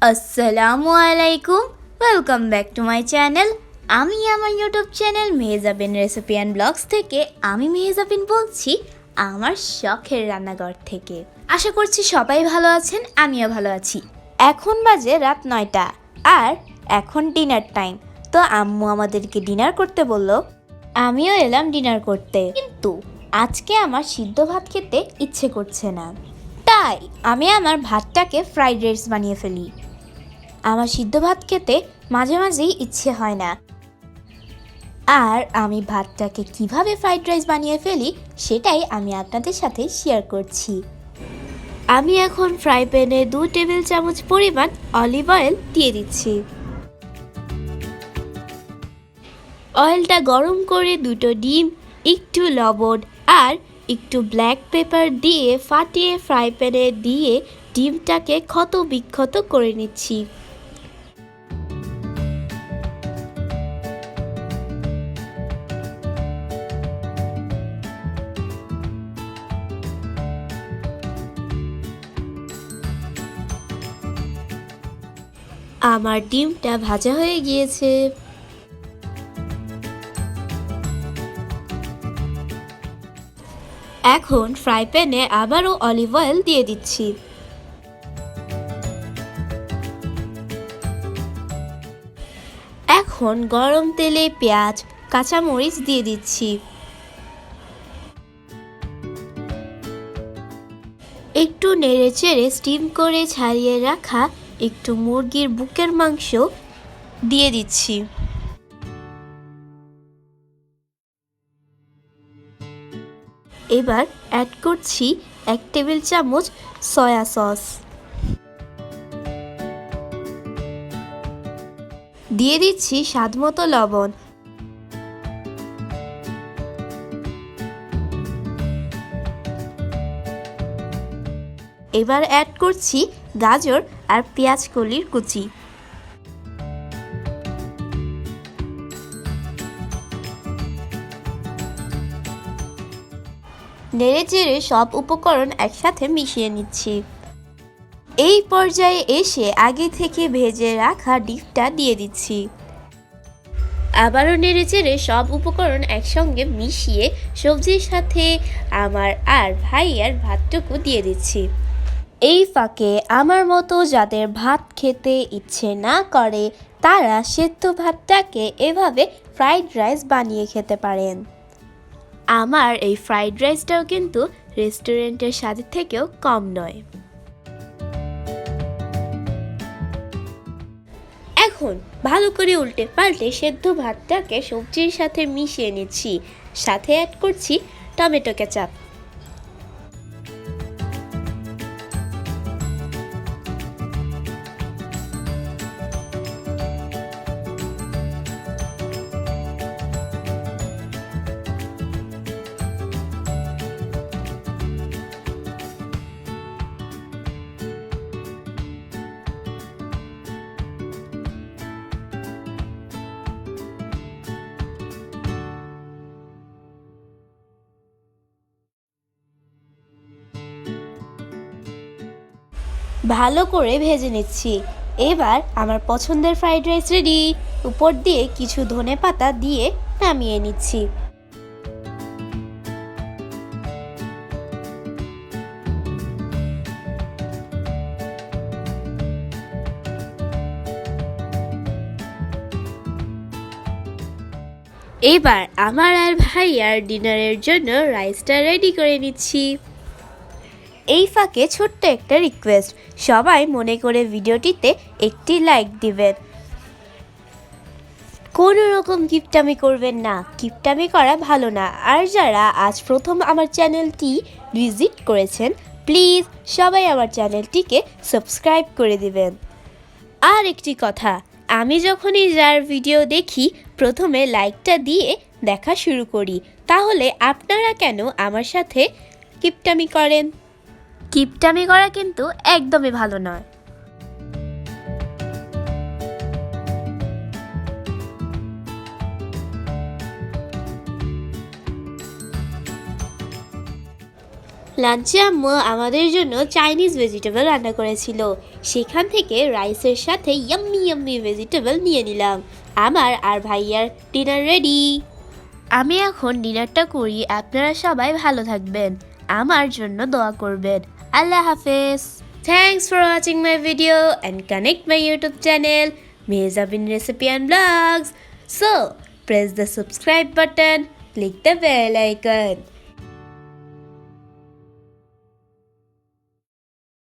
আসসালামু আলাইকুম, welcome back to my channel. আমি আমার YouTube channel Mehjabin recipe and blogs থেকে আমি মেহজাবিন বলছি, আমার শখের রান্নাঘর থেকে। আশা করছি সবাই ভালো আছেন, আমিও ভালো আছি। এখন বাজে রাত 9টা আর এখন ডিনার টাইম। তো আম্মু আমাদেরকে ডিনার করতে বলল, আমিও এলাম ডিনার করতে। কিন্তু আজকে আমার সিদ্ধ ভাত খেতে ইচ্ছে করছে না, তাই আমি আমার ভাতটাকে ফ্রাইড রাইস বানিয়ে ফেলি। আমার সিদ্ধ ভাত খেতে মাঝে মাঝেই ইচ্ছে হয় না, আর আমি ভাতটাকে কিভাবে ফ্রাইড রাইস বানিয়ে ফেলি সেটাই আমি আপনাদের সাথে শেয়ার করছি। আমি এখন ফ্রাই প্যানে 2 টেবিল চামচ পরিমাণ অলিভ অয়েল দিয়ে দিচ্ছি। অয়েলটা গরম করে 2টো ডিম, একটু লবণ আর একটু ব্ল্যাক পেপার দিয়ে ফাটিয়ে ফ্রাই প্যানে দিয়ে ডিমটাকে ক্ষত বিক্ষত করে নিচ্ছি। আমার ডিমটা ভাজা হয়ে গিয়েছে। এখন ফ্রাই প্যানে আবারও অলিভ অয়েল দিয়ে দিচ্ছি। এখন গরম তেলে পেঁয়াজ, কাঁচামরিচ দিয়ে দিচ্ছি। একটু নেড়েচেড়ে স্টিম করে ছাড়িয়ে রাখা একটু মুরগির বুকের মাংস দিয়ে দিচ্ছি। এবার অ্যাড করছি 1 টেবিল চামচ সয়া সস। দিয়ে দিচ্ছি স্বাদমতো লবণ। এবার অ্যাড করছি গাজর আর পেঁয়াজ কলির কুচি। নেড়েচেড়ে সব উপকরণ একসাথে মিশিয়ে নিচ্ছি। এই পর্যায়ে এসে আগে থেকে ভেজে রাখা ডিমটা দিয়ে দিচ্ছি। আবারও নেড়েচেড়ে সব উপকরণ একসঙ্গে মিশিয়ে সবজির সাথে আমার আর ভাইয়ার ভাতটুকু দিয়ে দিচ্ছি। এই ফাঁকে আমার মতো যাদের ভাত খেতে ইচ্ছে না করে তারা সেদ্ধ ভাতটাকে এভাবে ফ্রাইড রাইস বানিয়ে খেতে পারেন। আমার এই ফ্রাইড রাইসটাও কিন্তু রেস্টুরেন্টের স্বাদের থেকেও কম নয়। এখন ভালো করে উল্টে পাল্টে সেদ্ধ ভাতটাকে সবজির সাথে মিশিয়ে নিচ্ছি। সাথে অ্যাড করছি টমেটো কেচাপ। ভালো করে ভেজে নিচ্ছি। এবার আমার পছন্দের ফ্রাইড রাইস রেডি। উপর দিয়ে কিছু ধনেপাতা দিয়ে নামিয়ে নিচ্ছি। এবার আমার আর ভাইয়ার ডিনারের জন্য রাইসটা রেডি করে নিচ্ছি। এই ফাঁকে ছোট্ট একটা রিকোয়েস্ট, সবাই মনে করে ভিডিওটিতে একটি লাইক দিবেন। কোনো রকম কিপটামি করবেন না, কিপটামি করা ভালো না। আর যারা আজ প্রথম আমার চ্যানেলটি ভিজিট করেছেন প্লিজ সবাই আমার চ্যানেলটিকে সাবস্ক্রাইব করে দিবেন। আর একটি কথা, আমি যখনই যার ভিডিও দেখি প্রথমে লাইকটা দিয়ে দেখা শুরু করি, তাহলে আপনারা কেন আমার সাথে কিপটামি করেন? কিপটামি করা কিন্তু একদমই ভালো নয়। লাঞ্চে আম্মু আমাদের জন্য চাইনিজ ভেজিটেবল রান্না করেছিল। সেখান থেকে রাইসের সাথে ইয়াম্মি ইয়াম্মি ভেজিটেবল নিয়ে নিলাম। আমার আর ভাইয়ার ডিনার রেডি। আমি এখন ডিনারটা করি। আপনারা সবাই ভালো থাকবেন, আমার জন্য দোয়া করবেন। আল্লাহ হাফেজ। Thanks for watching my video and connect my YouTube channel Mahjaben Recipe and Vlogs. So, press the subscribe button, click the bell icon.